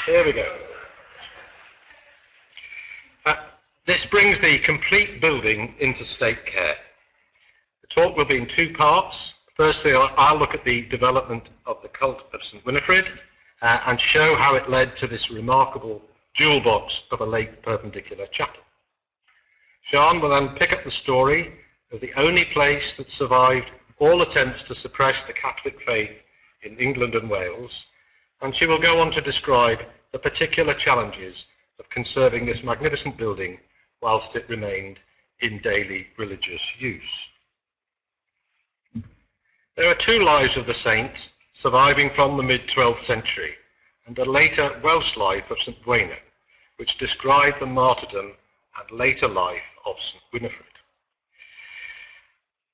Here we go. This brings the complete building into state care. The talk will be in two parts. Firstly, I'll look at the development of the cult of St. Winifred and show how it led to this remarkable jewel box of a late perpendicular chapel. Sian will then pick up the story of the only place that survived all attempts to suppress the Catholic faith in England and Wales, and she will go on to describe the particular challenges of conserving this magnificent building whilst it remained in daily religious use. There are two lives of the saint surviving from the mid-12th century and a later Welsh life of St. Bueno, which describe the martyrdom and later life of St. Winifred.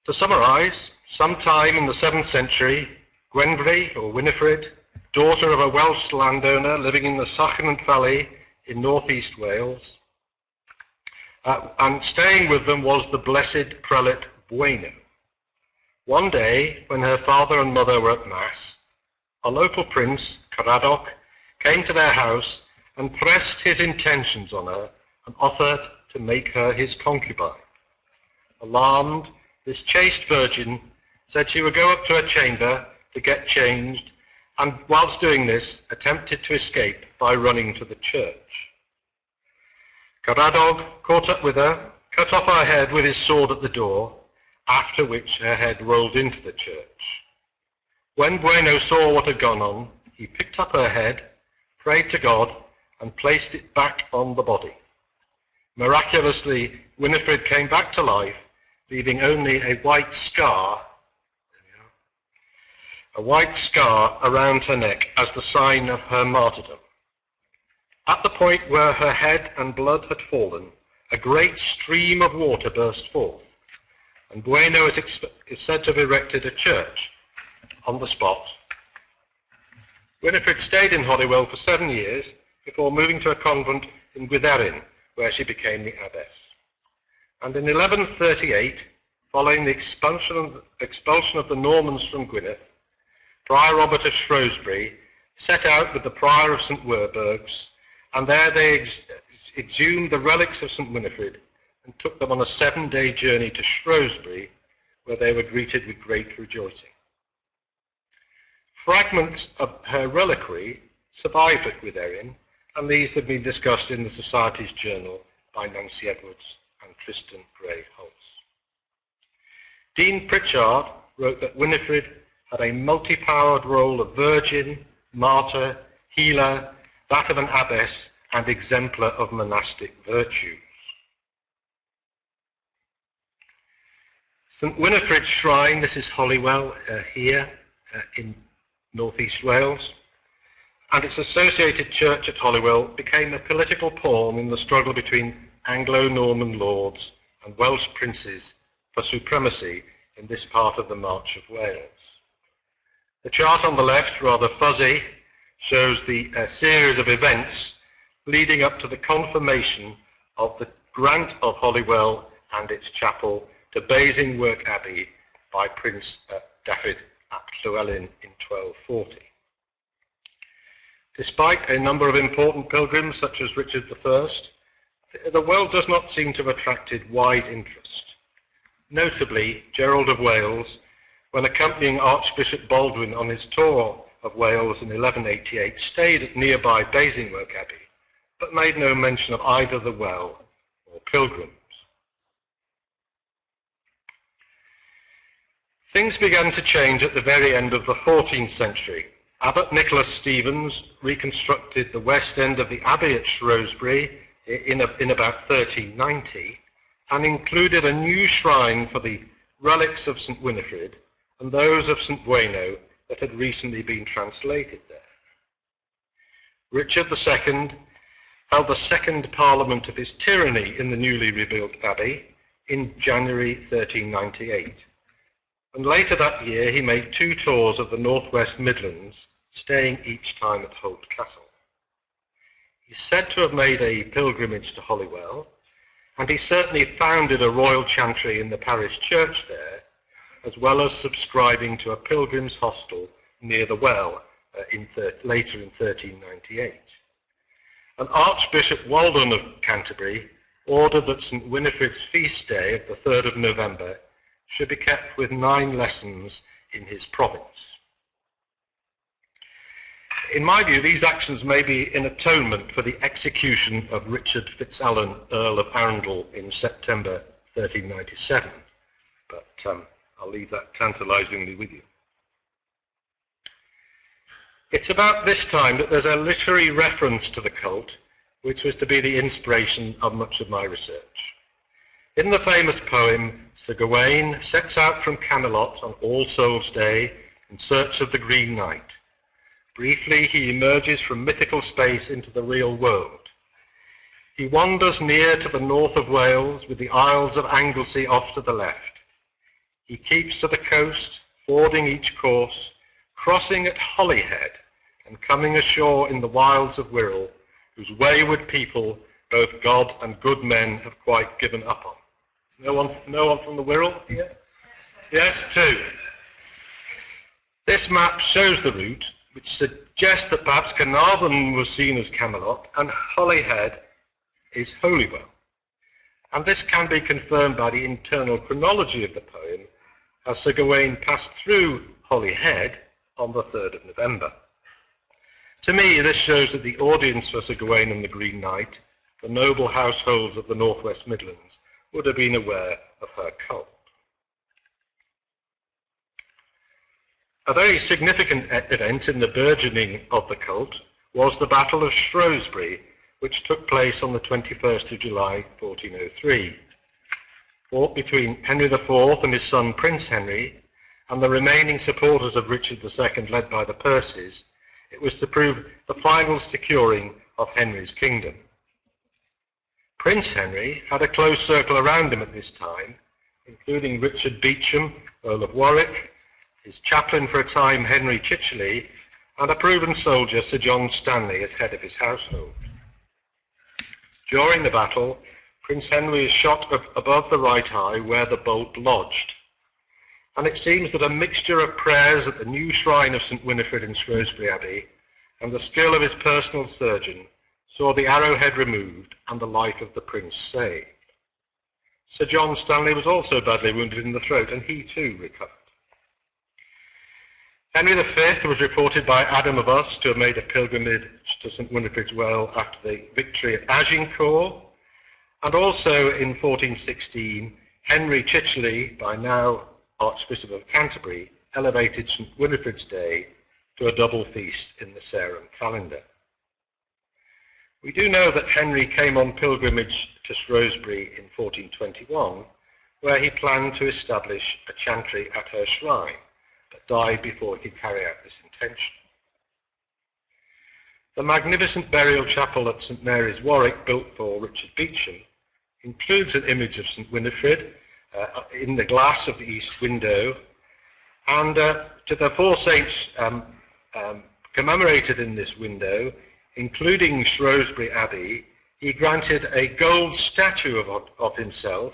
To summarise, sometime in the 7th century, Gwenfrey, or Winifred, daughter of a Welsh landowner living in the Sachnant Valley in northeast Wales, and staying with them was the blessed prelate Bueno. One day, when her father and mother were at Mass, a local prince, Caradog, came to their house and pressed his intentions on her and offered to make her his concubine. Alarmed, this chaste virgin said she would go up to her chamber to get changed, and whilst doing this, attempted to escape by running to the church. Caradog caught up with her, cut off her head with his sword at the door, after which her head rolled into the church. When Bueno saw what had gone on, he picked up her head, prayed to God, and placed it back on the body. Miraculously, Winifred came back to life, leaving only a white scar around her neck as the sign of her martyrdom. At the point where her head and blood had fallen, a great stream of water burst forth, and Bueno is said to have erected a church on the spot. Winifred stayed in Holywell for 7 years before moving to a convent in Gwytherin, where she became the abbess. And in 1138, following the expulsion of the Normans from Gwynedd, Prior Robert of Shrewsbury set out with the Prior of St. Werburgh's, and there they exhumed the relics of St. Winifred and took them on a 7-day journey to Shrewsbury, where they were greeted with great rejoicing. Fragments of her reliquary survived at Gwytherin, and these have been discussed in the Society's Journal by Nancy Edwards and Tristan Gray Holtz. Dean Pritchard wrote that Winifred had a multi-powered role of virgin, martyr, healer, that of an abbess, and exemplar of monastic virtues. St. Winifred's shrine, this is Holywell here in northeast Wales, and its associated church at Holywell became a political pawn in the struggle between Anglo-Norman lords and Welsh princes for supremacy in this part of the March of Wales. The chart on the left, rather fuzzy, shows the series of events leading up to the confirmation of the grant of Holywell and its chapel to Basingstoke Abbey by Prince Dafydd ap Llywelyn in 1240. Despite a number of important pilgrims such as Richard I, the well does not seem to have attracted wide interest. Notably, Gerald of Wales, when accompanying Archbishop Baldwin on his tour of Wales in 1188, stayed at nearby Basingstoke Abbey, but made no mention of either the well or pilgrims. Things began to change at the very end of the 14th century. Abbot Nicholas Stevens reconstructed the west end of the abbey at Shrewsbury in about 1390 and included a new shrine for the relics of St. Winifred and those of St. Bueno that had recently been translated there. Richard II held the second parliament of his tyranny in the newly rebuilt abbey in January 1398. And later that year he made 2 tours of the northwest Midlands, staying each time at Holt Castle. He's said to have made a pilgrimage to Holywell, and he certainly founded a royal chantry in the parish church there, as well as subscribing to a pilgrims' hostel near the well later in 1398. and Archbishop Walden of Canterbury ordered that St. Winifred's feast day of the 3rd of November should be kept with 9 lessons in his province. In my view, these actions may be in atonement for the execution of Richard FitzAlan, Earl of Arundel, in September 1397, but I'll leave that tantalizingly with you. It's about this time that there's a literary reference to the cult, which was to be the inspiration of much of my research. In the famous poem, Sir Gawain sets out from Camelot on All Souls' Day in search of the Green Knight. Briefly, he emerges from mythical space into the real world. He wanders near to the north of Wales with the Isles of Anglesey off to the left. He keeps to the coast, fording each course, crossing at Holyhead and coming ashore in the wilds of Wirral, whose wayward people both God and good men have quite given up on. No one from the Wirral here? Yes, 2. This map shows the route, which suggests that perhaps Carnarvon was seen as Camelot and Holyhead is Holywell. And this can be confirmed by the internal chronology of the poem, as Sir Gawain passed through Holyhead on the 3rd of November. To me, this shows that the audience for Sir Gawain and the Green Knight, the noble households of the North West Midlands, would have been aware of her cult. A very significant event in the burgeoning of the cult was the Battle of Shrewsbury, which took place on the 21st of July 1403. Fought between Henry IV and his son Prince Henry and the remaining supporters of Richard II led by the Percys, it was to prove the final securing of Henry's kingdom. Prince Henry had a close circle around him at this time, including Richard Beauchamp, Earl of Warwick, his chaplain for a time Henry Chichele, and a proven soldier Sir John Stanley as head of his household. During the battle, Prince Henry is shot above the right eye where the bolt lodged, and it seems that a mixture of prayers at the new shrine of St. Winifred in Shrewsbury Abbey and the skill of his personal surgeon saw the arrowhead removed and the life of the prince saved. Sir John Stanley was also badly wounded in the throat, and he too recovered. Henry V was reported by Adam of Us to have made a pilgrimage to St. Winifred's Well after the victory at Agincourt, and also in 1416, Henry Chichele, by now Archbishop of Canterbury, elevated St. Winifred's Day to a double feast in the Sarum calendar. We do know that Henry came on pilgrimage to Shrewsbury in 1421, where he planned to establish a chantry at her shrine, but died before he could carry out this intention. The magnificent burial chapel at St. Mary's, Warwick, built for Richard Beauchamp, includes an image of St. Winifred in the glass of the east window, and to the 4 saints commemorated in this window, including Shrewsbury Abbey, he granted a gold statue of himself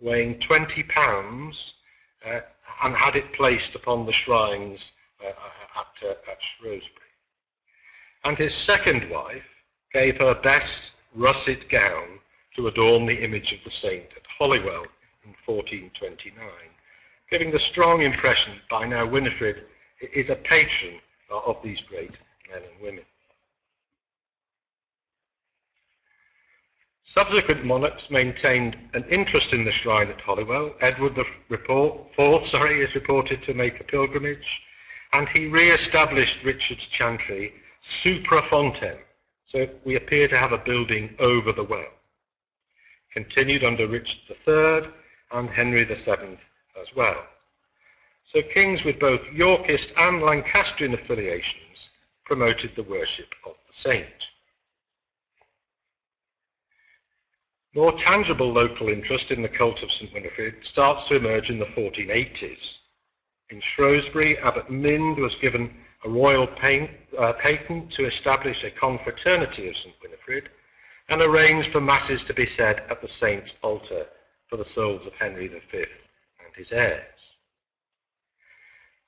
weighing 20 pounds and had it placed upon the shrines at Shrewsbury. And his second wife gave her best russet gown to adorn the image of the saint at Holywell in 1429, giving the strong impression that by now Winifred is a patron of these great men and women. Subsequent monarchs maintained an interest in the shrine at Holywell. Edward IV is reported to make a pilgrimage, and he re-established Richard's chantry supra fontem, so we appear to have a building over the well. Continued under Richard III and Henry VII as well. So kings with both Yorkist and Lancastrian affiliations promoted the worship of the saint. More tangible local interest in the cult of St. Winifred starts to emerge in the 1480s. In Shrewsbury, Abbot Mynd was given a royal patent to establish a confraternity of St. Winifred and arranged for masses to be said at the saint's altar for the souls of Henry V and his heirs.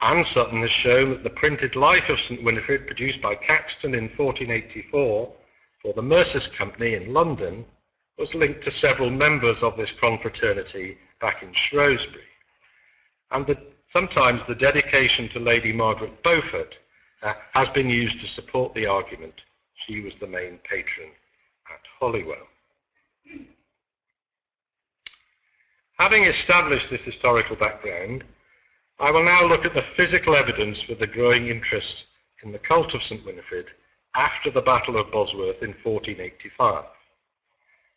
Anne Sutton has shown that the printed life of St. Winifred produced by Caxton in 1484 for the Mercers Company in London was linked to several members of this confraternity back in Shrewsbury. And sometimes the dedication to Lady Margaret Beaufort has been used to support the argument she was the main patron at Holywell. Having established this historical background, I will now look at the physical evidence for the growing interest in the cult of St Winifred after the Battle of Bosworth in 1485.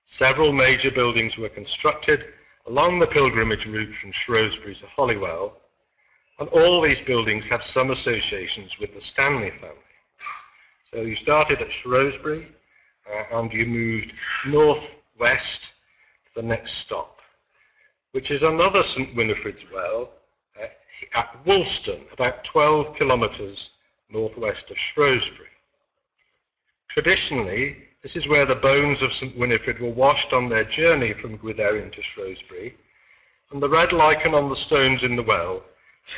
Several major buildings were constructed along the pilgrimage route from Shrewsbury to Holywell, and all these buildings have some associations with the Stanley family. So you started at Shrewsbury and you moved northwest to the next stop, which is another St Winifred's well at Woolston, about 12 kilometres northwest of Shrewsbury. Traditionally, this is where the bones of St Winifred were washed on their journey from Gwytherin to Shrewsbury, and the red lichen on the stones in the well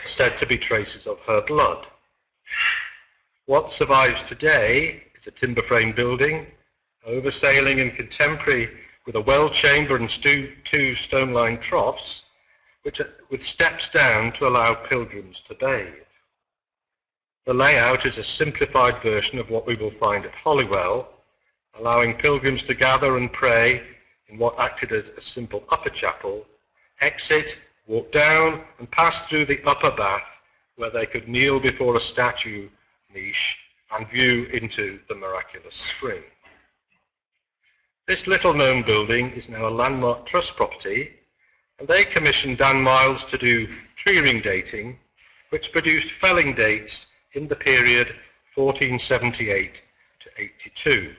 is said to be traces of her blood. What survives today is a timber frame building, oversailing and contemporary, with a well chamber and two stone-lined troughs, with steps down to allow pilgrims to bathe. The layout is a simplified version of what we will find at Holywell, allowing pilgrims to gather and pray in what acted as a simple upper chapel, exit, walk down and pass through the upper bath where they could kneel before a statue niche and view into the miraculous spring. This little known building is now a landmark trust property, and they commissioned Dan Miles to do tree ring dating, which produced felling dates in the period 1478 to 82.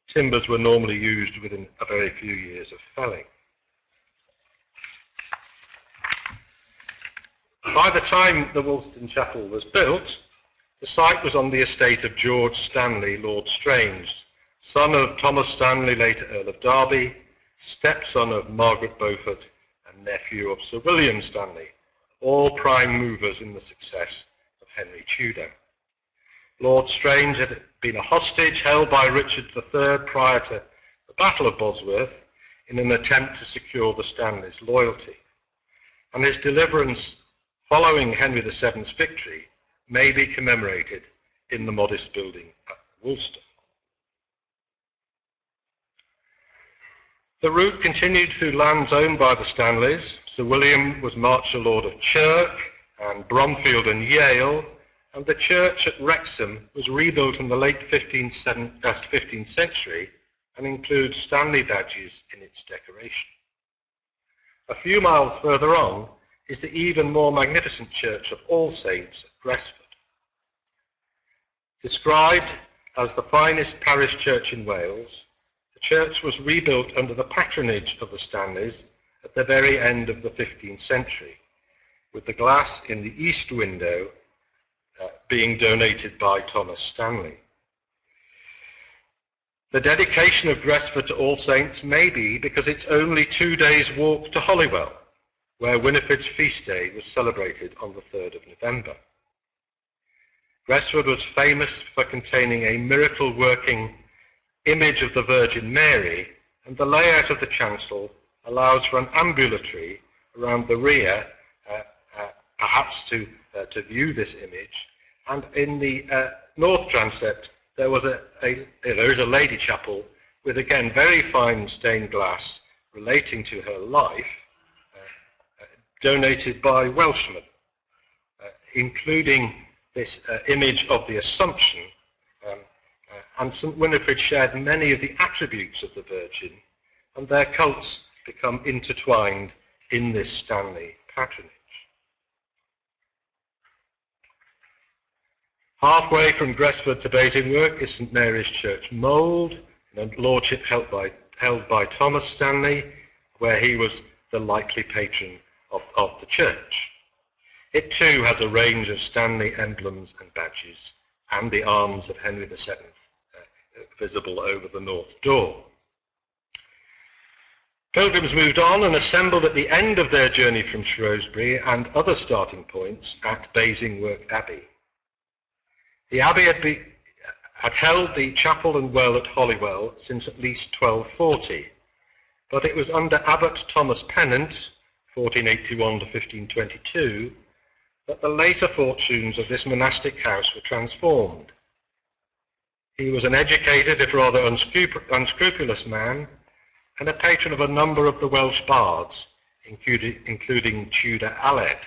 Timbers were normally used within a very few years of felling. By the time the Woolston Chapel was built, the site was on the estate of George Stanley, Lord Strange, son of Thomas Stanley, later Earl of Derby, stepson of Margaret Beaufort, and nephew of Sir William Stanley, all prime movers in the success of Henry Tudor. Lord Strange had been a hostage held by Richard III prior to the Battle of Bosworth in an attempt to secure the Stanleys' loyalty, and his deliverance following Henry VII's victory may be commemorated in the modest building at Woolston. The route continued through lands owned by the Stanleys. Sir William was Marcher Lord of Chirk and Bromfield and Yale, and the church at Wrexham was rebuilt in the late 15th century and includes Stanley badges in its decoration. A few miles further on is the even more magnificent Church of All Saints at Gresford. Described as the finest parish church in Wales, the church was rebuilt under the patronage of the Stanleys at the very end of the 15th century, with the glass in the east window being donated by Thomas Stanley. The dedication of Gresford to All Saints may be because it's only 2 days' walk to Holywell, where Winifred's feast day was celebrated on the 3rd of November. Gresford was famous for containing a miracle-working image of the Virgin Mary, and the layout of the chancel allows for an ambulatory around the rear, perhaps to view this image. And in the north transept, there is a lady chapel with, again, very fine stained glass relating to her life, donated by Welshmen, including this image of the Assumption, and St Winifred shared many of the attributes of the Virgin, and their cults become intertwined in this Stanley patronage. Halfway from Gresford to Basingstoke is St Mary's Church Mould, a lordship held by Thomas Stanley, where he was the likely patron of the church. It too has a range of Stanley emblems and badges, and the arms of Henry VII visible over the north door. Pilgrims moved on and assembled at the end of their journey from Shrewsbury and other starting points at Basingstoke Abbey. The abbey had held the chapel and well at Holywell since at least 1240, but it was under Abbot Thomas Pennant, 1481 to 1522, that the later fortunes of this monastic house were transformed. He was an educated, if rather unscrupulous man, and a patron of a number of the Welsh bards, including Tudor Aled.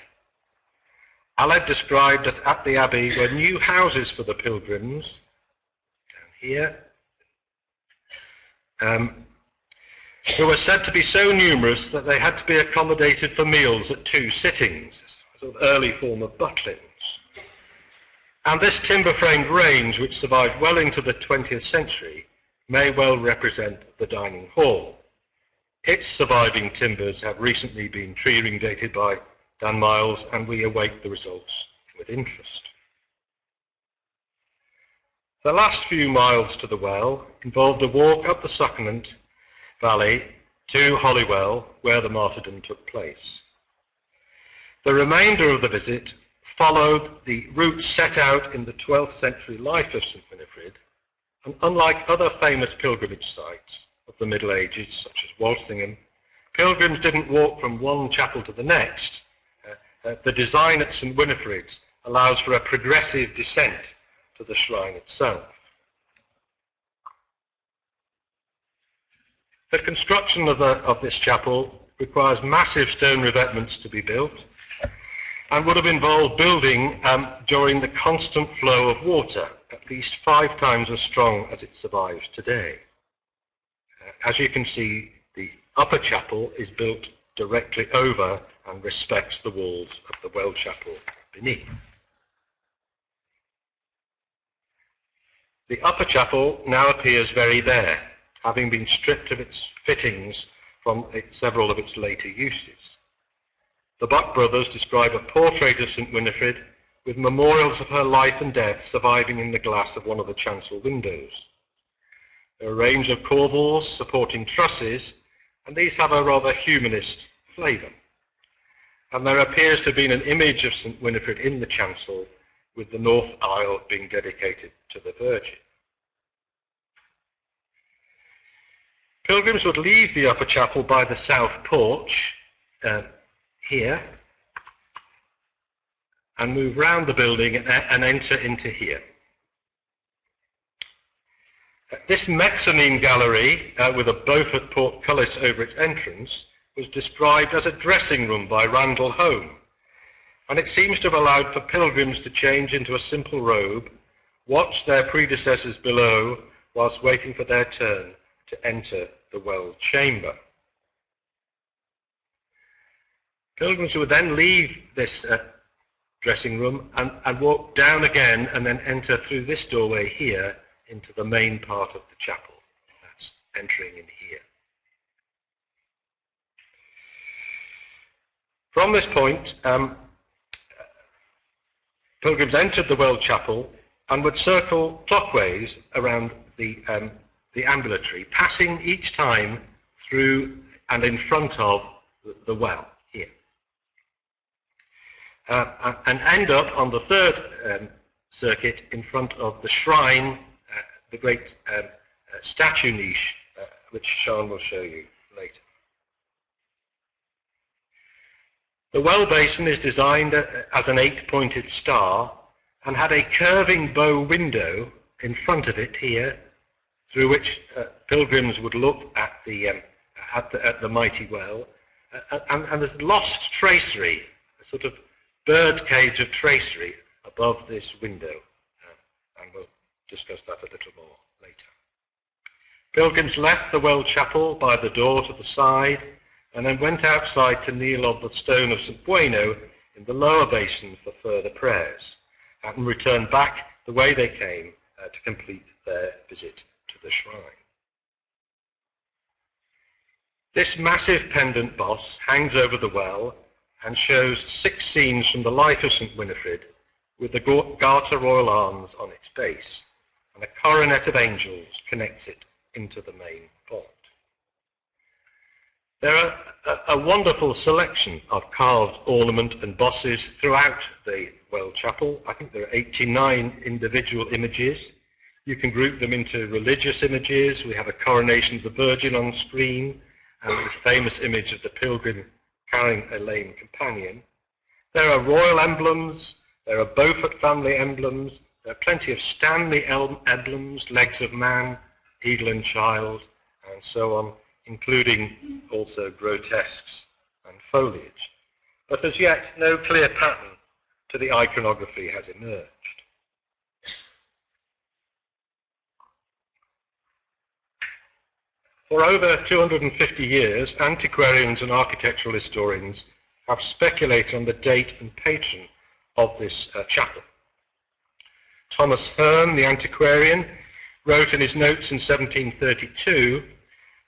Aled described that at the abbey were new houses for the pilgrims, down here, who were said to be so numerous that they had to be accommodated for meals at 2 sittings, a sort of early form of butlins. And this timber-framed range, which survived well into the 20th century, may well represent the dining hall. Its surviving timbers have recently been tree ring dated by Dan Miles, and we await the results with interest. The last few miles to the well involved a walk up the Succulent Valley to Holywell, where the martyrdom took place. The remainder of the visit followed the route set out in the 12th century life of St. Winifred, and unlike other famous pilgrimage sites of the Middle Ages, such as Walsingham, pilgrims didn't walk from one chapel to the next. The design at St. Winifred's allows for a progressive descent to the shrine itself. The construction of this chapel requires massive stone revetments to be built, and would have involved building during the constant flow of water, at least 5 times as strong as it survives today. As you can see, the upper chapel is built directly over and respects the walls of the well chapel beneath. The upper chapel now appears very bare, having been stripped of its fittings from several of its later uses. The Buck brothers describe a portrait of St. Winifred with memorials of her life and death surviving in the glass of one of the chancel windows. There are a range of corbels supporting trusses, and these have a rather humanist flavour. And there appears to have been an image of St. Winifred in the chancel, with the north aisle being dedicated to the Virgin. Pilgrims would leave the upper chapel by the south porch, here, and move round the building and enter into here. This mezzanine gallery, with a Beaufort portcullis over its entrance, was described as a dressing room by Randall Home, and it seems to have allowed for pilgrims to change into a simple robe, watch their predecessors below whilst waiting for their turn to enter the well chamber. Pilgrims would then leave this dressing room and walk down again and then enter through this doorway here into the main part of the chapel. That's entering in here. From this point, pilgrims entered the well chapel and would circle clockwise around the ambulatory, passing each time through and in front of the well here. And end up on the third circuit in front of the shrine, the great statue niche, which Sian will show you later. The well basin is designed as an 8-pointed star and had a curving bow window in front of it here, through which pilgrims would look at the mighty well, and there's lost tracery, a sort of bird cage of tracery above this window, and we'll discuss that a little more later. Pilgrims left the well chapel by the door to the side, and then went outside to kneel on the stone of St. Bueno in the lower basin for further prayers, and returned back the way they came to complete their visit to the shrine. This massive pendant boss hangs over the well and shows 6 scenes from the life of St. Winifred, with the Garter Royal Arms on its base, and a coronet of angels connects it into the main font. There are a wonderful selection of carved ornament and bosses throughout the well chapel. I think there are 89 individual images, You can group them into religious images. We have a coronation of the Virgin on screen, and this famous image of the pilgrim carrying a lame companion. There are royal emblems, there are Beaufort family emblems, there are plenty of Stanley emblems, legs of man, eagle and child, and so on, including also grotesques and foliage. But as yet, no clear pattern to the iconography has emerged. For over 250 years, antiquarians and architectural historians have speculated on the date and patron of this chapel. Thomas Hearne, the antiquarian, wrote in his notes in 1732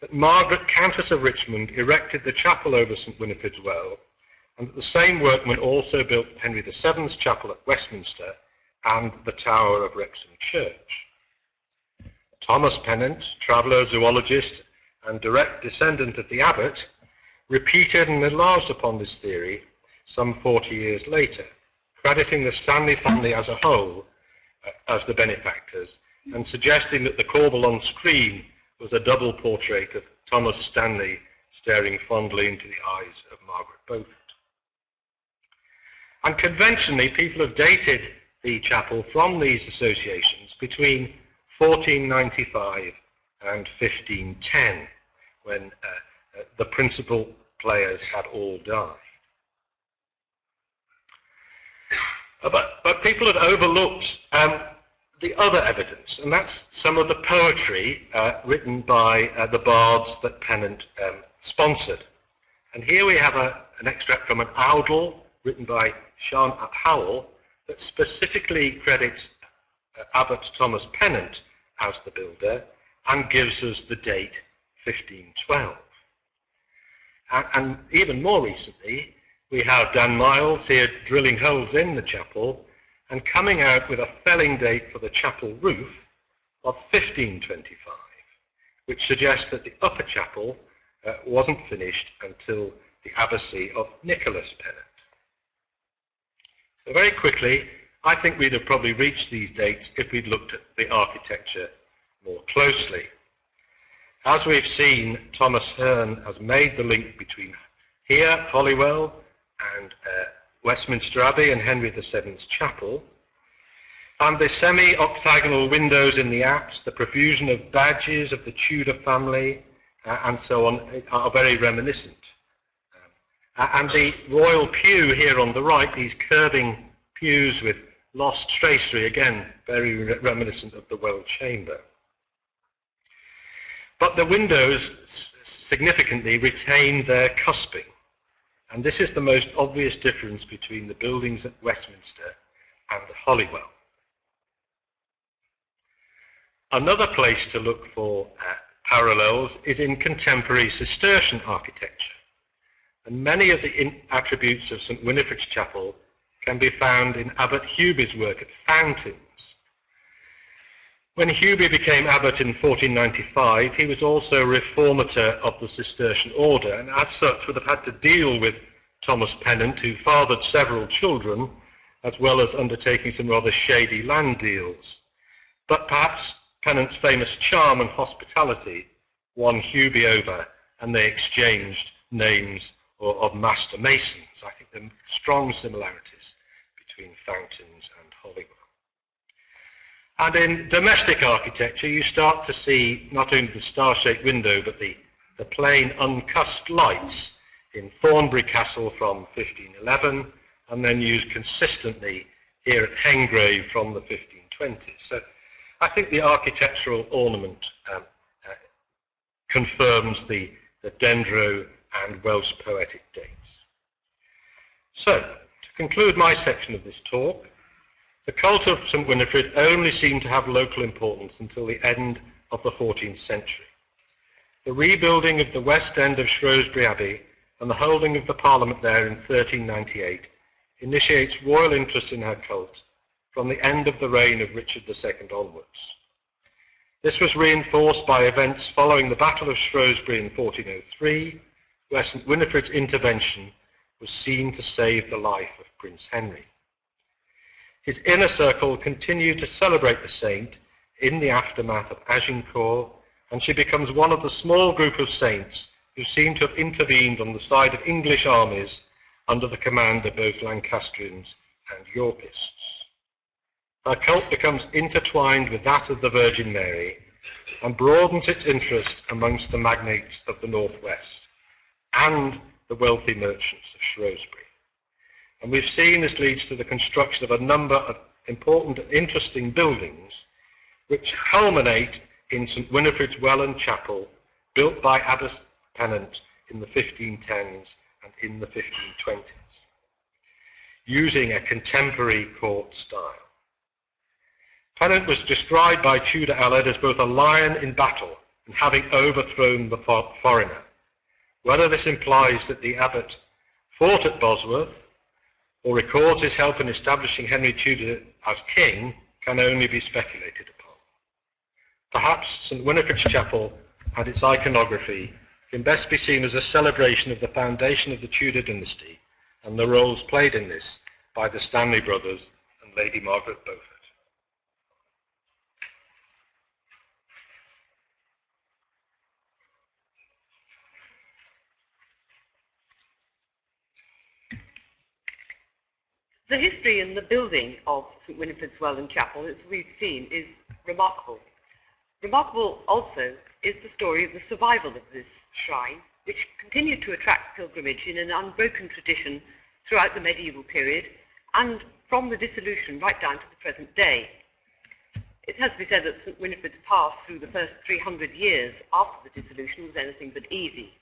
that Margaret, Countess of Richmond, erected the chapel over St. Winifred's Well, and that the same workman also built Henry VII's chapel at Westminster and the tower of Wrexham Church. Thomas Pennant, traveller, zoologist, and direct descendant of the abbot, repeated and enlarged upon this theory some 40 years later, crediting the Stanley family as a whole as the benefactors, and suggesting that the corbel on screen was a double portrait of Thomas Stanley staring fondly into the eyes of Margaret Beaufort. And conventionally, people have dated the chapel from these associations between 1495 and 1510, when the principal players had all died. But people had overlooked the other evidence, and that's some of the poetry written by the bards that Pennant sponsored. And here we have an extract from an Awdl written by Sian Rees that specifically credits Abbot Thomas Pennant as the builder and gives us the date 1512. And even more recently, we have Dan Miles here drilling holes in the chapel and coming out with a felling date for the chapel roof of 1525, which suggests that the upper chapel wasn't finished until the abbacy of Nicholas Pennant. So very quickly, I think we'd have probably reached these dates if we'd looked at the architecture more closely. As we've seen, Thomas Hearne has made the link between here, Holywell, and Westminster Abbey and Henry VII's chapel, and the semi-octagonal windows in the apse, the profusion of badges of the Tudor family, and so on, are very reminiscent. And the royal pew here on the right, these curving pews with lost tracery, again, very reminiscent of the Well Chamber. But the windows significantly retain their cusping, and this is the most obvious difference between the buildings at Westminster and Holywell. Another place to look for parallels is in contemporary Cistercian architecture, and many of the attributes of St. Winifred's Chapel can be found in Abbot Huby's work at Fountains. When Huby became abbot in 1495, he was also a reformator of the Cistercian order, and as such would have had to deal with Thomas Pennant, who fathered several children, as well as undertaking some rather shady land deals. But perhaps Pennant's famous charm and hospitality won Huby over, and they exchanged names of master masons. I think there are strong similarities between Fountains and Holywell. And in domestic architecture, you start to see not only the star-shaped window, but the plain uncusped lights in Thornbury Castle from 1511, and then used consistently here at Hengrave from the 1520s. So I think the architectural ornament confirms the Dendro and Welsh poetic dates. So, to conclude my section of this talk, the cult of St. Winifred only seemed to have local importance until the end of the 14th century. The rebuilding of the west end of Shrewsbury Abbey and the holding of the Parliament there in 1398 initiates royal interest in her cult from the end of the reign of Richard II onwards. This was reinforced by events following the Battle of Shrewsbury in 1403, where St. Winifred's intervention was seen to save the life of Prince Henry. His inner circle continued to celebrate the saint in the aftermath of Agincourt, and she becomes one of the small group of saints who seem to have intervened on the side of English armies under the command of both Lancastrians and Yorkists. Her cult becomes intertwined with that of the Virgin Mary and broadens its interest amongst the magnates of the Northwest and the wealthy merchants of Shrewsbury. And we've seen this leads to the construction of a number of important and interesting buildings which culminate in St Winifred's Well and Chapel, built by Abbot Pennant in the 1510s and in the 1520s, using a contemporary court style. Pennant was described by Tudor Aled as both a lion in battle and having overthrown the foreigner. Whether this implies that the abbot fought at Bosworth or records his help in establishing Henry Tudor as king can only be speculated upon. Perhaps St Winifred's Chapel and its iconography can best be seen as a celebration of the foundation of the Tudor dynasty and the roles played in this by the Stanley brothers and Lady Margaret Beaufort. The history and the building of St Winifred's Well and Chapel, as we've seen, is remarkable. Remarkable also is the story of the survival of this shrine, which continued to attract pilgrimage in an unbroken tradition throughout the medieval period and from the dissolution right down to the present day. It has to be said that St Winifred's path through the first 300 years after the dissolution was anything but easy.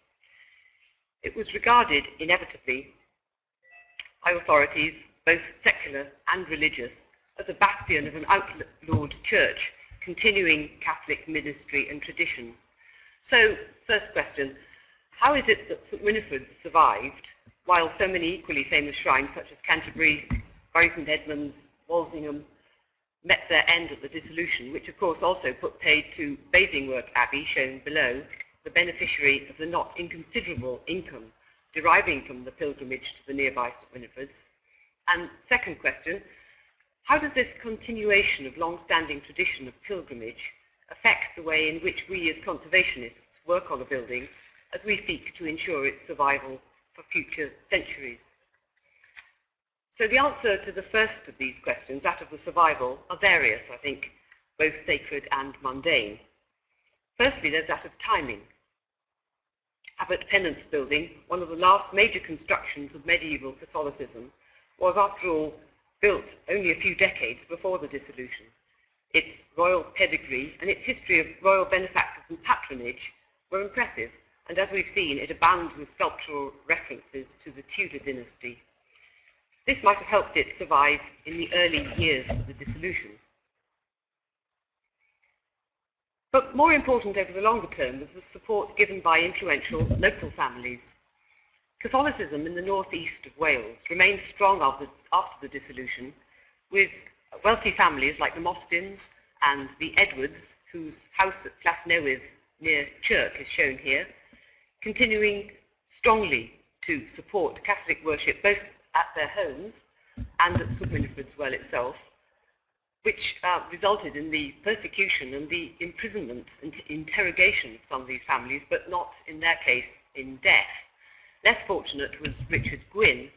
It was regarded inevitably by authorities, both secular and religious, as a bastion of an outlawed church, continuing Catholic ministry and tradition. So, first question, how is it that St Winifred's survived, while so many equally famous shrines such as Canterbury, Bury St Edmunds, Walsingham, met their end at the dissolution, which of course also put paid to Basingstoke Abbey, shown below, the beneficiary of the not inconsiderable income deriving from the pilgrimage to the nearby St Winifred's? And second question, how does this continuation of long-standing tradition of pilgrimage affect the way in which we as conservationists work on a building as we seek to ensure its survival for future centuries? So the answer to the first of these questions, that of the survival, are various, I think, both sacred and mundane. Firstly, there's that of timing. Abbot Pennant's building, one of the last major constructions of medieval Catholicism, was, after all, built only a few decades before the dissolution. Its royal pedigree and its history of royal benefactors and patronage were impressive, and as we've seen, it abounds with sculptural references to the Tudor dynasty. This might have helped it survive in the early years of the dissolution. But more important over the longer term was the support given by influential local families. Catholicism in the northeast of Wales remained strong after the dissolution, with wealthy families like the Mostins and the Edwards, whose house at Llasnewydd near Chirk is shown here, continuing strongly to support Catholic worship both at their homes and at St Winifred's Well itself, which resulted in the persecution and the imprisonment and interrogation of some of these families, but not in their case in death. Less fortunate was Richard Gwynn,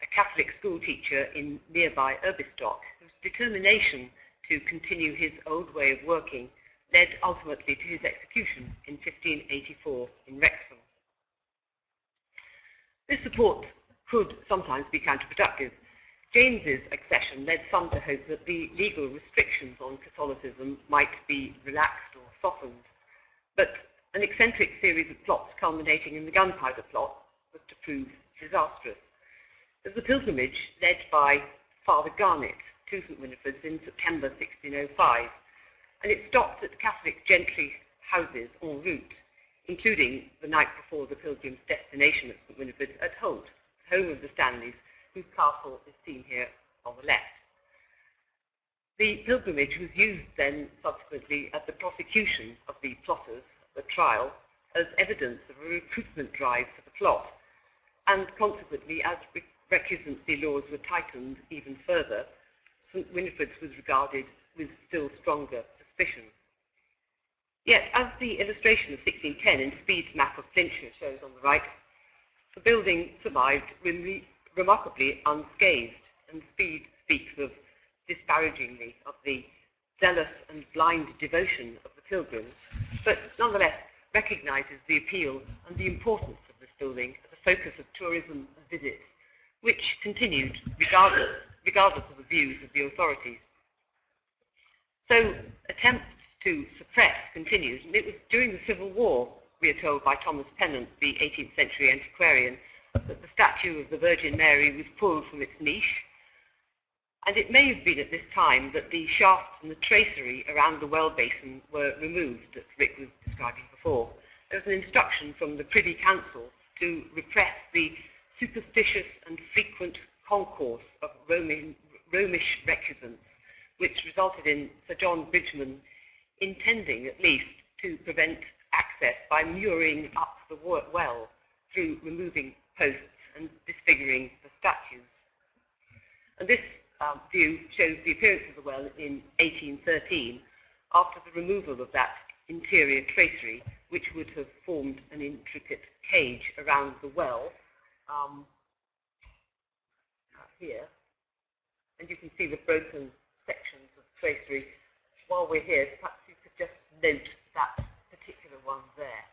a Catholic school teacher in nearby Urbistock, whose determination to continue his old way of working led ultimately to his execution in 1584 in Wrexham. This support could sometimes be counterproductive. James's accession led some to hope that the legal restrictions on Catholicism might be relaxed or softened, but an eccentric series of plots culminating in the Gunpowder Plot was to prove disastrous. There was a pilgrimage led by Father Garnet to St Winifred's in September 1605, and it stopped at Catholic gentry houses en route, including the night before the pilgrim's destination at St Winifred's at Holt, home of the Stanleys, whose castle is seen here on the left. The pilgrimage was used then subsequently at the prosecution of the plotters, the trial, as evidence of a recruitment drive for the plot, and consequently, as recusancy laws were tightened even further, St Winifred's was regarded with still stronger suspicion. Yet, as the illustration of 1610 in Speed's map of Flintshire shows on the right, the building survived remarkably unscathed, and Speed speaks of disparagingly of the zealous and blind devotion of the pilgrims, but nonetheless recognises the appeal and the importance of this building as a focus of tourism and visits, which continued regardless of the views of the authorities. So attempts to suppress continued, and it was during the Civil War, we are told by Thomas Pennant, the 18th century antiquarian, that the statue of the Virgin Mary was pulled from its niche. And it may have been at this time that the shafts and the tracery around the well basin were removed that Rick was describing before. There was an instruction from the Privy Council to repress the superstitious and frequent concourse of Romish recusants, which resulted in Sir John Bridgeman intending at least to prevent access by muring up the well through removing posts and disfiguring the statues. And this view shows the appearance of the well in 1813 after the removal of that interior tracery, which would have formed an intricate cage around the well here. And you can see the broken sections of tracery. While we're here, perhaps you could just note that particular one there,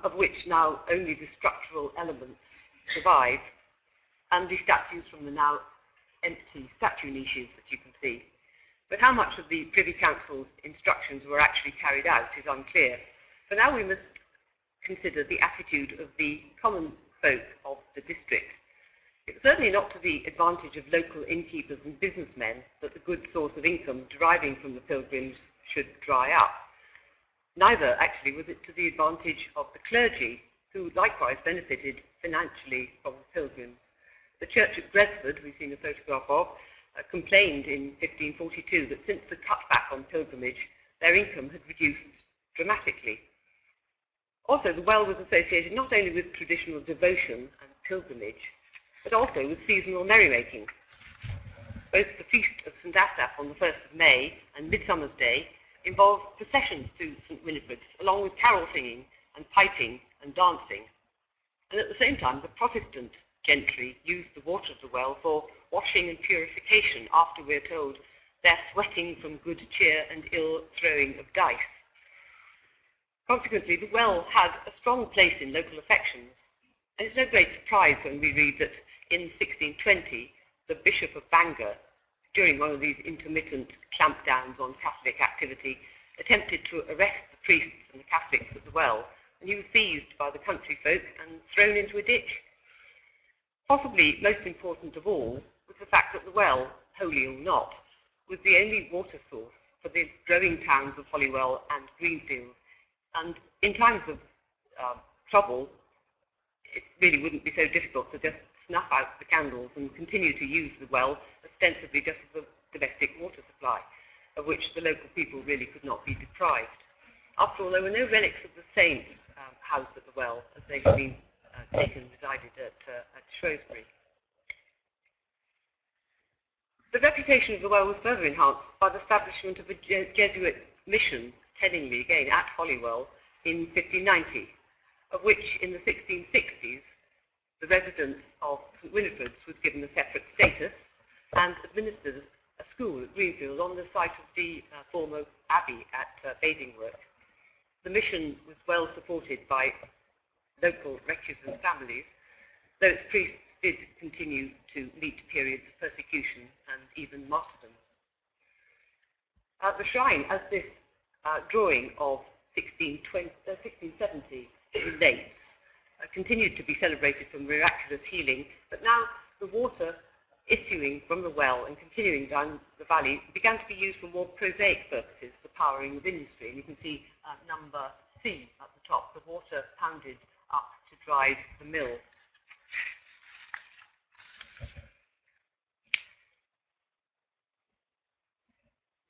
of which now only the structural elements survive, and the statues from the now empty statue niches that you can see. But how much of the Privy Council's instructions were actually carried out is unclear. For now we must consider the attitude of the common folk of the district. It was certainly not to the advantage of local innkeepers and businessmen that the good source of income deriving from the pilgrims should dry up. Neither, actually, was it to the advantage of the clergy, who likewise benefited financially from the pilgrims. The church at Gresford, we've seen a photograph of, complained in 1542 that since the cutback on pilgrimage, their income had reduced dramatically. Also, the well was associated not only with traditional devotion and pilgrimage, but also with seasonal merrymaking. Both the feast of St. Asaph on the 1st of May and Midsummer's Day involved processions to St. Winifred's, along with carol singing and piping and dancing. And at the same time, the Protestant gentry used the water of the well for washing and purification after, we're told, their sweating from good cheer and ill throwing of dice. Consequently, the well had a strong place in local affections, and it's no great surprise when we read that in 1620, the Bishop of Bangor, during one of these intermittent clampdowns on Catholic activity, attempted to arrest the priests and the Catholics at the well, and he was seized by the country folk and thrown into a ditch. Possibly most important of all was the fact that the well, holy or not, was the only water source for the growing towns of Holywell and Greenfield, and in times of trouble, it really wouldn't be so difficult to just snuff out the candles and continue to use the well ostensibly just as a domestic water supply, of which the local people really could not be deprived. After all, there were no relics of the saints housed at the well, as they had been taken and resided at Shrewsbury. The reputation of the well was further enhanced by the establishment of a Jesuit mission, tellingly again at Holywell, in 1590, of which in the 1660s the residence of St. Winifred's was given a separate status and administered a school at Greenfield on the site of the former abbey at Basingworth. The mission was well supported by local recusant families, though its priests did continue to meet periods of persecution and even martyrdom. The shrine, as this drawing of 1670 relates, continued to be celebrated for miraculous healing, but now the water issuing from the well and continuing down the valley began to be used for more prosaic purposes, the powering of industry. And you can see number C at the top, the water pounded up to drive the mill.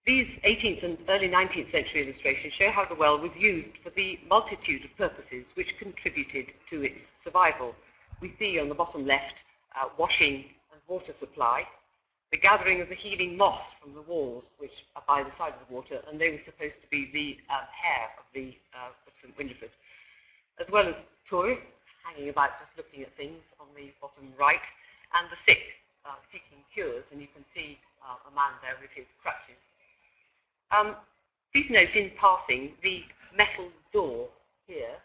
These 18th and early 19th century illustrations show how the well was used for the multitude of purposes which contributed to its survival. We see on the bottom left washing and water supply, the gathering of the healing moss from the walls, which are by the side of the water, and they were supposed to be the hair of St Winifred, as well as tourists hanging about just looking at things on the bottom right, and the sick seeking cures, and you can see a man there with his crutches. Please note in passing the metal door here,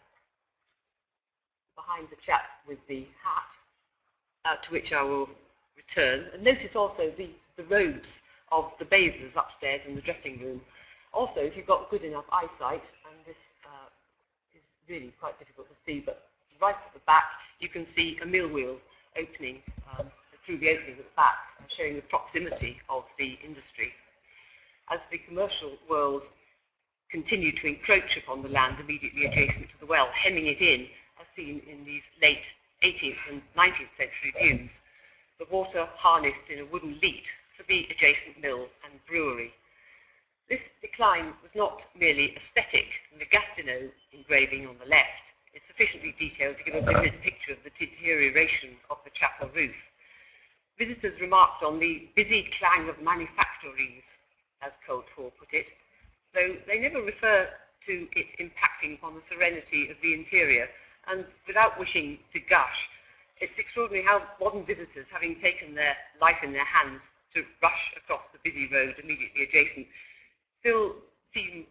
behind the chap with the hat, to which I will return. And notice also the robes of the bathers upstairs in the dressing room. Also, if you've got good enough eyesight, and this is really quite difficult to see, but right at the back you can see a mill wheel opening through the opening at the back, showing the proximity of the industry. As the commercial world continued to encroach upon the land immediately adjacent to the well, hemming it in, as seen in these late 18th and 19th century views, the water harnessed in a wooden leat for the adjacent mill and brewery. This decline was not merely aesthetic, and the Gastineau engraving on the left is sufficiently detailed to give a vivid picture of the deterioration of the chapel roof. Visitors remarked on the busy clang of manufactories, as Coldfall put it, though they never refer to it impacting upon the serenity of the interior. And without wishing to gush, it's extraordinary how modern visitors, having taken their life in their hands to rush across the busy road immediately adjacent, still seem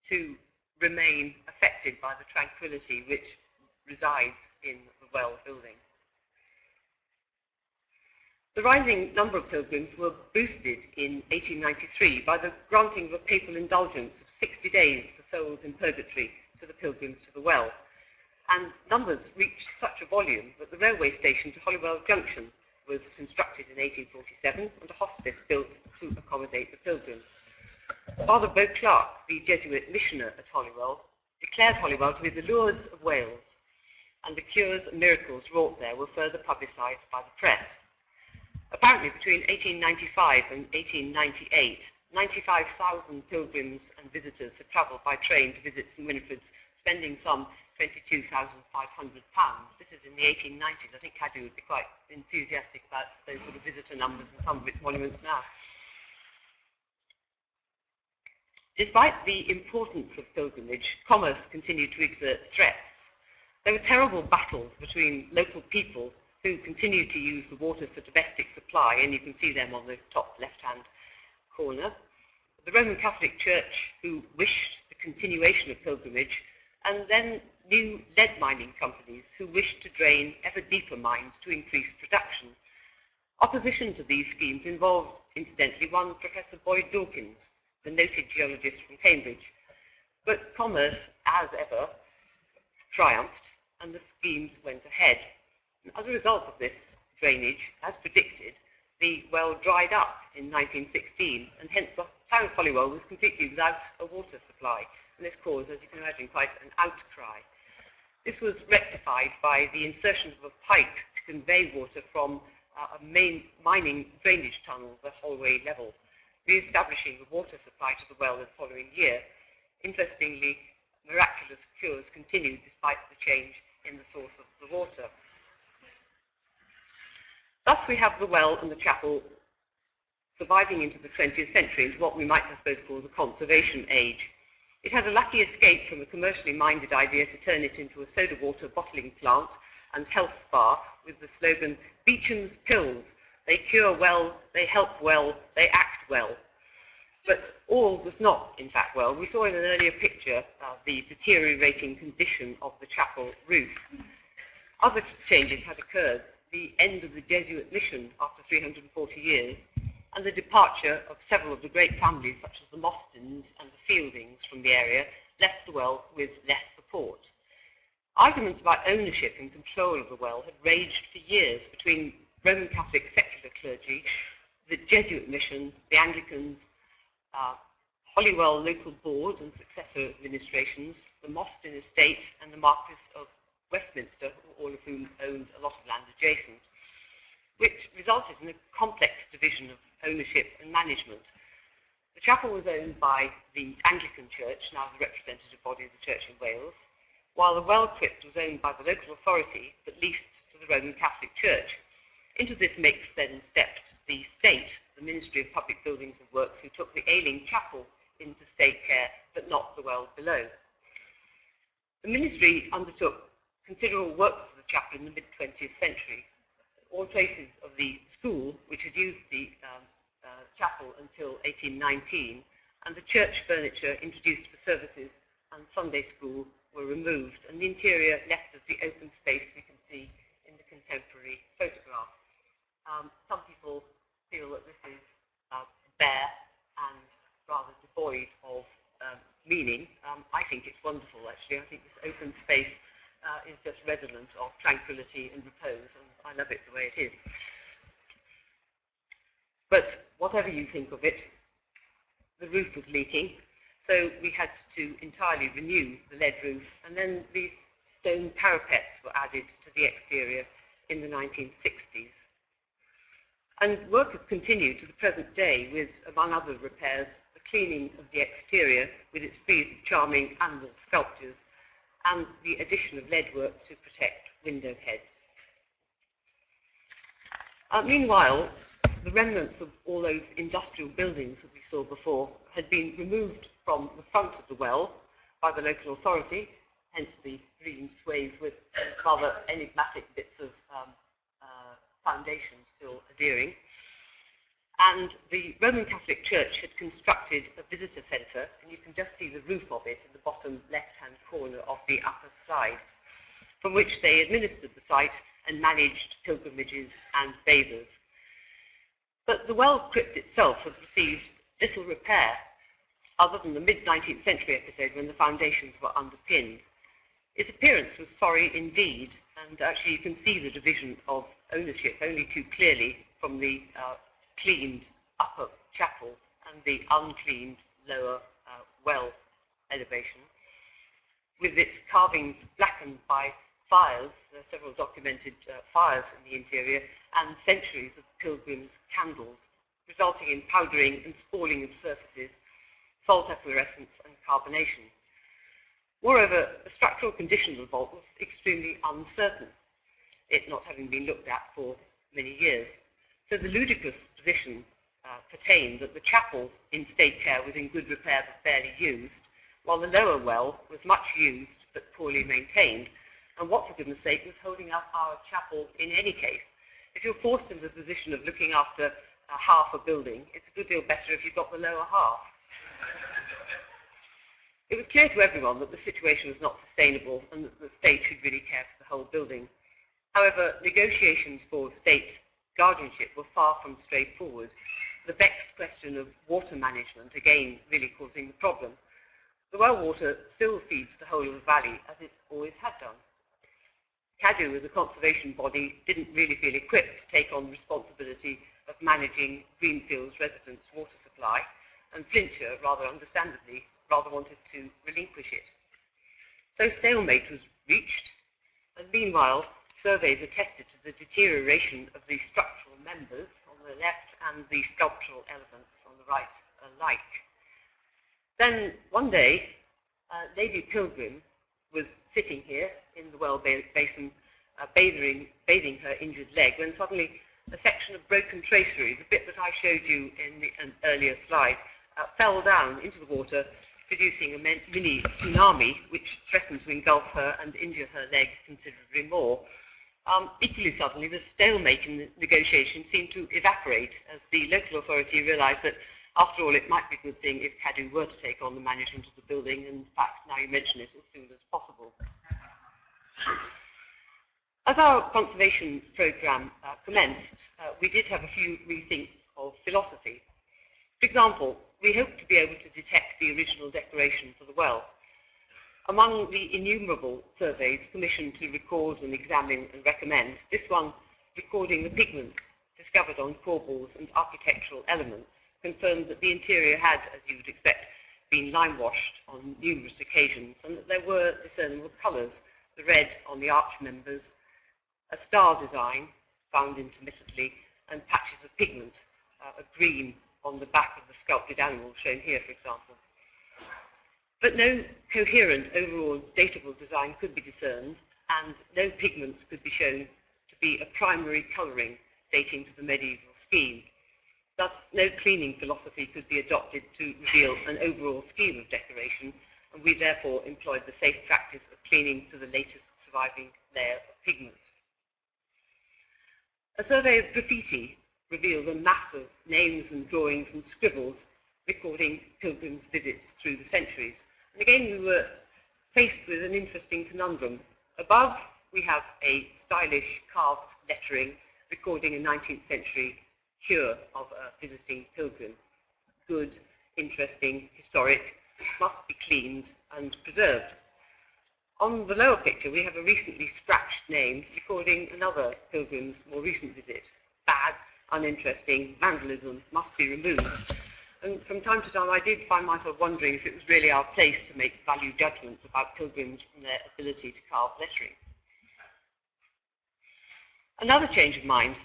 to remain affected by the tranquility which resides in the Well building. The rising number of pilgrims were boosted in 1893 by the granting of a papal indulgence of 60 days for souls in purgatory to the pilgrims to the Well, and numbers reached such a volume that the railway station to Holywell Junction was constructed in 1847 and a hospice built to accommodate the pilgrims. Father Beauclerk, the Jesuit missioner at Holywell, declared Holywell to be the Lourdes of Wales, and the cures and miracles wrought there were further publicised by the press. Apparently between 1895 and 1898, 95,000 pilgrims and visitors had travelled by train to visit St Winifred's, spending some £22,500. This is in the 1890s. I think Caddy would be quite enthusiastic about those sort of visitor numbers and some of its monuments now. Despite the importance of pilgrimage, commerce continued to exert threats. There were terrible battles between local people who continued to use the water for domestic supply, and you can see them on the top left-hand corner. The Roman Catholic Church, who wished the continuation of pilgrimage, and then new lead mining companies who wished to drain ever deeper mines to increase production. Opposition to these schemes involved, incidentally, one Professor Boyd Dawkins, the noted geologist from Cambridge. But commerce, as ever, triumphed, and the schemes went ahead. As a result of this drainage, as predicted, the well dried up in 1916, and hence the town of Holywell was completely without a water supply, and this caused, as you can imagine, quite an outcry. This was rectified by the insertion of a pipe to convey water from a main mining drainage tunnel, the Holywell level, re-establishing the water supply to the well the following year. Interestingly, miraculous cures continued despite the change in the source of the water. Thus we have the well and the chapel surviving into the 20th century, into what we might, I suppose, call the conservation age. It had a lucky escape from a commercially minded idea to turn it into a soda water bottling plant and health spa with the slogan, Beecham's Pills, they cure well, they help well, they act well. But all was not, in fact, well. We saw in an earlier picture the deteriorating condition of the chapel roof. Other changes had occurred. The end of the Jesuit mission after 340 years, and the departure of several of the great families such as the Mostins and the Fieldings from the area left the well with less support. Arguments about ownership and control of the well had raged for years between Roman Catholic secular clergy, the Jesuit mission, the Anglicans, Holywell local board and successor administrations, the Mostin estate and the Marquis of Westminster, all of whom owned a lot of land adjacent, which resulted in a complex division of ownership and management. The chapel was owned by the Anglican Church, now the representative body of the Church in Wales, while the well crypt was owned by the local authority, but leased to the Roman Catholic Church. Into this mix then stepped the state, the Ministry of Public Buildings and Works, who took the ailing chapel into state care, but not the well below. The Ministry undertook considerable works to the chapel in the mid-20th century. All traces of the school, which had used the chapel until 1819, and the church furniture introduced for services and Sunday school were removed, and the interior left as the open space we can see in the contemporary photograph. Some people feel that this is bare and rather devoid of meaning. I think it's wonderful, actually. I think this open space is just redolent of tranquility and repose, and I love it the way it is. But whatever you think of it, the roof was leaking, so we had to entirely renew the lead roof, and then these stone parapets were added to the exterior in the 1960s. And work has continued to the present day with, among other repairs, the cleaning of the exterior with its frieze of charming animal sculptures and the addition of lead work to protect window heads. Meanwhile, the remnants of all those industrial buildings that we saw before had been removed from the front of the well by the local authority, hence the green swathe with rather enigmatic bits of foundation still adhering. And the Roman Catholic Church had constructed a visitor centre, and you can just see the roof of it in the bottom left-hand corner of the upper slide, from which they administered the site and managed pilgrimages and bathers. But the well crypt itself has received little repair, other than the mid-19th century episode when the foundations were underpinned. Its appearance was sorry indeed, and actually you can see the division of ownership only too clearly from the cleaned upper chapel and the uncleaned lower well elevation. With its carvings blackened by fires, there are several documented fires in the interior, and centuries of pilgrims' candles, resulting in powdering and spalling of surfaces, salt efflorescence and carbonation. Moreover, the structural condition of the vault was extremely uncertain, it not having been looked at for many years. So the ludicrous position pertained that the chapel in state care was in good repair but barely used, while the lower well was much used but poorly maintained, and what, for goodness sake, was holding up our chapel in any case. If you're forced into the position of looking after half a building, it's a good deal better if you've got the lower half. It was clear to everyone that the situation was not sustainable and that the state should really care for the whole building. However, negotiations for state guardianship were far from straightforward. The vexed question of water management, again, really causing the problem. The well water still feeds the whole of the valley, as it always had done. CADU, as a conservation body, didn't really feel equipped to take on responsibility of managing Greenfield's residents' water supply, and Flintshire, rather understandably, wanted to relinquish it. So stalemate was reached, and meanwhile, surveys attested to the deterioration of the structural members on the left and the sculptural elements on the right alike. Then one day, Lady Pilgrim was sitting here in the well basin, bathing her injured leg, when suddenly a section of broken tracery, the bit that I showed you in an earlier slide, fell down into the water, producing a mini tsunami which threatened to engulf her and injure her leg considerably more. Equally suddenly, the stalemate in the negotiations seemed to evaporate as the local authority realised that, after all, it might be a good thing if CADU were to take on the management of the building, and in fact, now you mention it, as soon as possible. As our conservation programme commenced, we did have a few rethinks of philosophy. For example, we hoped to be able to detect the original decoration for the well. Among the innumerable surveys commissioned to record and examine and recommend, this one, recording the pigments discovered on corbels and architectural elements, confirmed that the interior had, as you would expect, been lime-washed on numerous occasions, and that there were discernible colours, the red on the arch members, a star design found intermittently, and patches of pigment, a green on the back of the sculpted animal shown here, for example. But no coherent overall datable design could be discerned, and no pigments could be shown to be a primary colouring dating to the medieval scheme. Thus, no cleaning philosophy could be adopted to reveal an overall scheme of decoration, and we therefore employed the safe practice of cleaning to the latest surviving layer of pigment. A survey of graffiti revealed a mass of names and drawings and scribbles recording pilgrims' visits through the centuries. And again, we were faced with an interesting conundrum. Above, we have a stylish carved lettering recording a 19th century cure of a visiting pilgrim. Good, interesting, historic, must be cleaned and preserved. On the lower picture, we have a recently scratched name recording another pilgrim's more recent visit. Bad, uninteresting, vandalism, must be removed. And from time to time, I did find myself wondering if it was really our place to make value judgments about pilgrims and their ability to carve lettering. Another change of mind.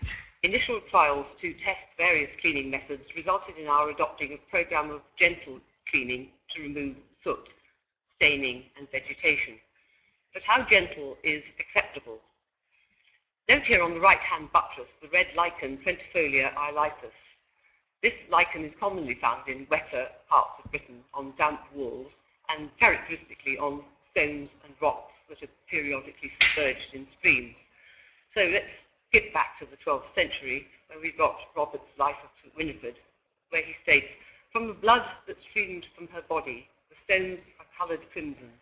Initial trials to test various cleaning methods resulted in our adopting a program of gentle cleaning to remove soot, staining and vegetation. But how gentle is acceptable? Note here on the right-hand buttress the red lichen Trentifolia iolitus. This lichen is commonly found in wetter parts of Britain on damp walls and characteristically on stones and rocks that are periodically submerged in streams. So let's skip back to the 12th century where we've got Robert's Life of St. Winifred, where he states, "From the blood that streamed from her body, the stones are coloured crimson.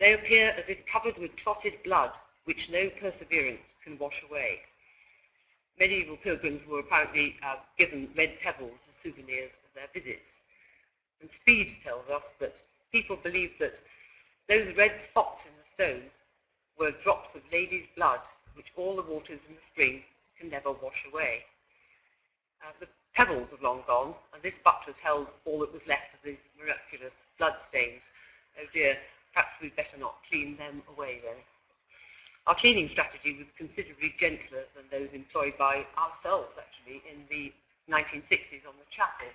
They appear as if covered with clotted blood, which no perseverance can wash away." Medieval pilgrims were apparently given red pebbles as souvenirs of their visits. And Speed tells us that people believed that those red spots in the stone were drops of ladies' blood, which all the waters in the spring can never wash away. The pebbles have long gone, and this buttress held all that was left of these miraculous blood stains. Oh dear, perhaps we'd better not clean them away then. Our cleaning strategy was considerably gentler than those employed by ourselves, actually, in the 1960s on the chapel,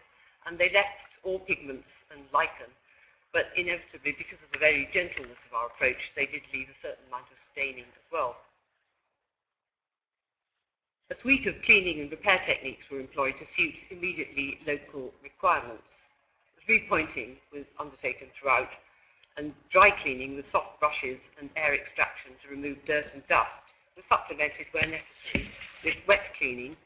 and they left all pigments and lichen, but inevitably, because of the very gentleness of our approach, they did leave a certain amount of staining as well. A suite of cleaning and repair techniques were employed to suit immediately local requirements. Repointing was undertaken throughout, and dry cleaning with soft brushes and air extraction to remove dirt and dust was supplemented where necessary with wet cleaning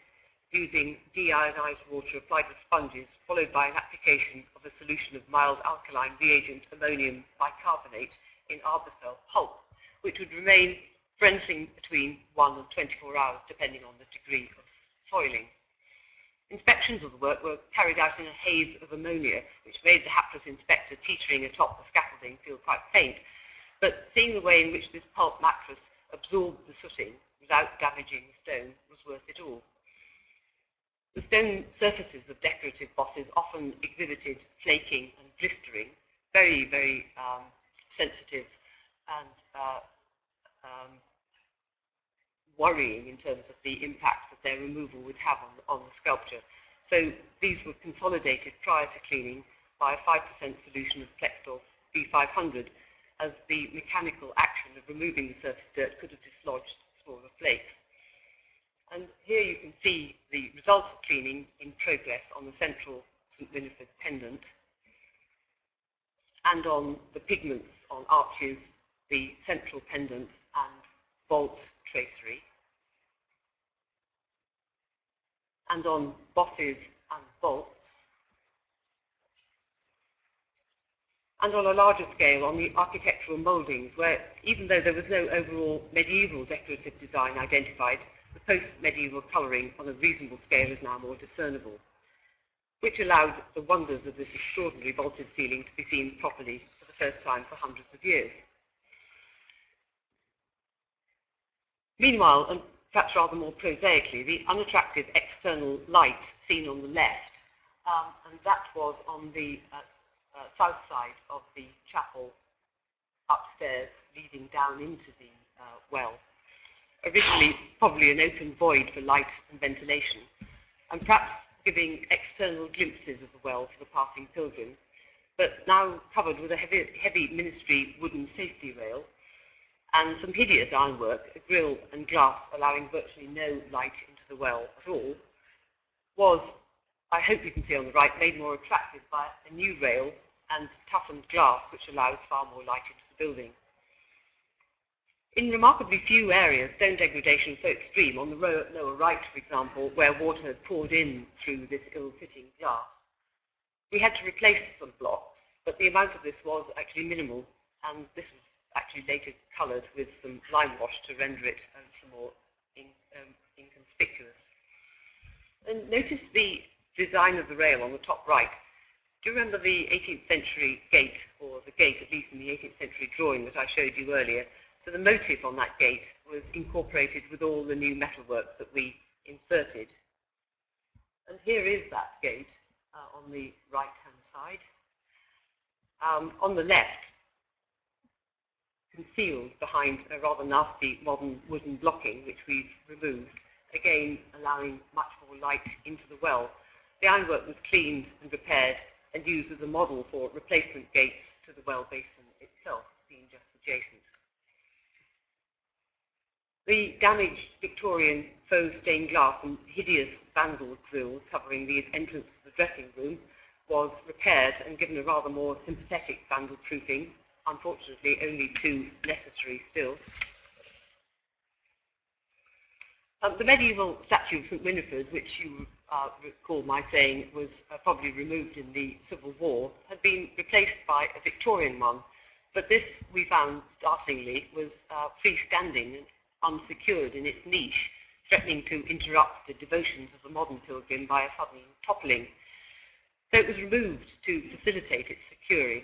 using deionized water applied with sponges, followed by an application of a solution of mild alkaline reagent ammonium bicarbonate in arbor-cell pulp, which would remain for anything between 1 and 24 hours, depending on the degree of soiling. Inspections of the work were carried out in a haze of ammonia, which made the hapless inspector teetering atop the scaffolding feel quite faint, but seeing the way in which this pulp mattress absorbed the sooting without damaging the stone was worth it all. The stone surfaces of decorative bosses often exhibited flaking and blistering, very, very sensitive and worrying in terms of the impact that their removal would have on the sculpture. So these were consolidated prior to cleaning by a 5% solution of Plexdorf B500, as the mechanical action of removing the surface dirt could have dislodged smaller flakes. And here you can see the result of cleaning in progress on the central St. Winifred pendant, and on the pigments on arches, the central pendant and vault tracery, and on bosses and vaults, and on a larger scale on the architectural mouldings, where even though there was no overall medieval decorative design identified, the post-medieval colouring on a reasonable scale is now more discernible, which allowed the wonders of this extraordinary vaulted ceiling to be seen properly for the first time for hundreds of years. Meanwhile, and perhaps rather more prosaically, the unattractive external light seen on the left, and that was on the south side of the chapel upstairs leading down into the well. Originally probably an open void for light and ventilation, and perhaps giving external glimpses of the well for the passing pilgrim, but now covered with a heavy ministry wooden safety rail, and some hideous ironwork, a grille and glass allowing virtually no light into the well at all, was I hope you can see on the right, made more attractive by a new rail and toughened glass, which allows far more light into the building. In remarkably few areas, stone degradation is so extreme. On the lower right, for example, where water had poured in through this ill-fitting glass, we had to replace some blocks, but the amount of this was actually minimal, and this was actually later coloured with some lime wash to render it some more inconspicuous. And notice the design of the rail on the top right. Do you remember the 18th century gate, or the gate at least in the 18th century drawing that I showed you earlier? So the motif on that gate was incorporated with all the new metalwork that we inserted. And here is that gate on the right-hand side. On the left, concealed behind a rather nasty modern wooden blocking, which we've removed, again allowing much more light into the well. The ironwork was cleaned and repaired and used as a model for replacement gates to the well basin itself, seen just adjacent. The damaged Victorian faux stained glass and hideous vandal grille covering the entrance to the dressing room was repaired and given a rather more sympathetic vandal proofing, unfortunately only too necessary still. The medieval statue of St Winifred, which you recall my saying was probably removed in the Civil War, had been replaced by a Victorian one, but this, we found startlingly, was freestanding and unsecured in its niche, threatening to interrupt the devotions of the modern pilgrim by a sudden toppling. So it was removed to facilitate its securing,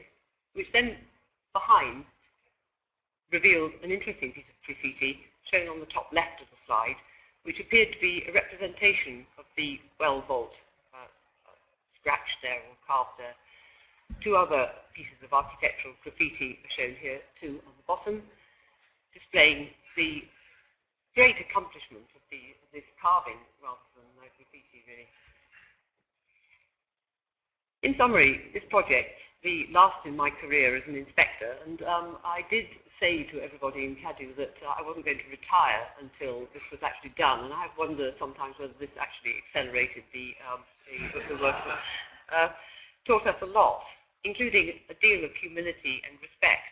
which then behind revealed an interesting piece of graffiti shown on the top left of the slide, which appeared to be a representation of the well vault, scratched there or carved there. Two other pieces of architectural graffiti are shown here, too, on the bottom, displaying the great accomplishment of this carving rather than graffiti, really. In summary, this project, the last in my career as an inspector, and I did say to everybody in Cadu that I wasn't going to retire until this was actually done, and I wonder sometimes whether this actually accelerated the work. Taught us a lot, including a deal of humility and respect.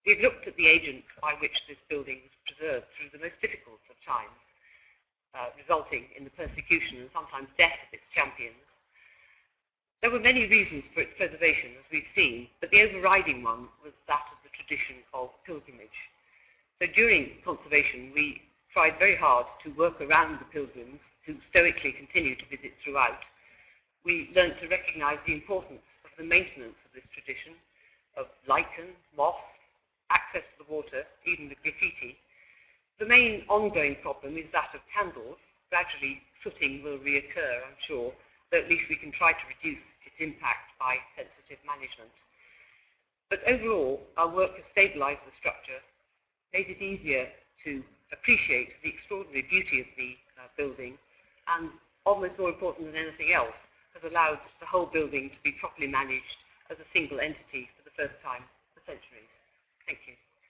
We've looked at the agents by which this building was preserved through the most difficult of times, resulting in the persecution and sometimes death of its champions. There were many reasons for its preservation, as we've seen, but the overriding one was that of the tradition of pilgrimage. So during conservation, we tried very hard to work around the pilgrims who stoically continue to visit throughout. We learned to recognize the importance of the maintenance of this tradition, of lichen, moss, access to the water, even the graffiti. The main ongoing problem is that of candles. Gradually, sooting will reoccur, I'm sure, though at least we can try to reduce its impact by sensitive management. But overall, our work has stabilized the structure, made it easier to appreciate the extraordinary beauty of the building, and almost more important than anything else, has allowed the whole building to be properly managed as a single entity for the first time for centuries. Thank you.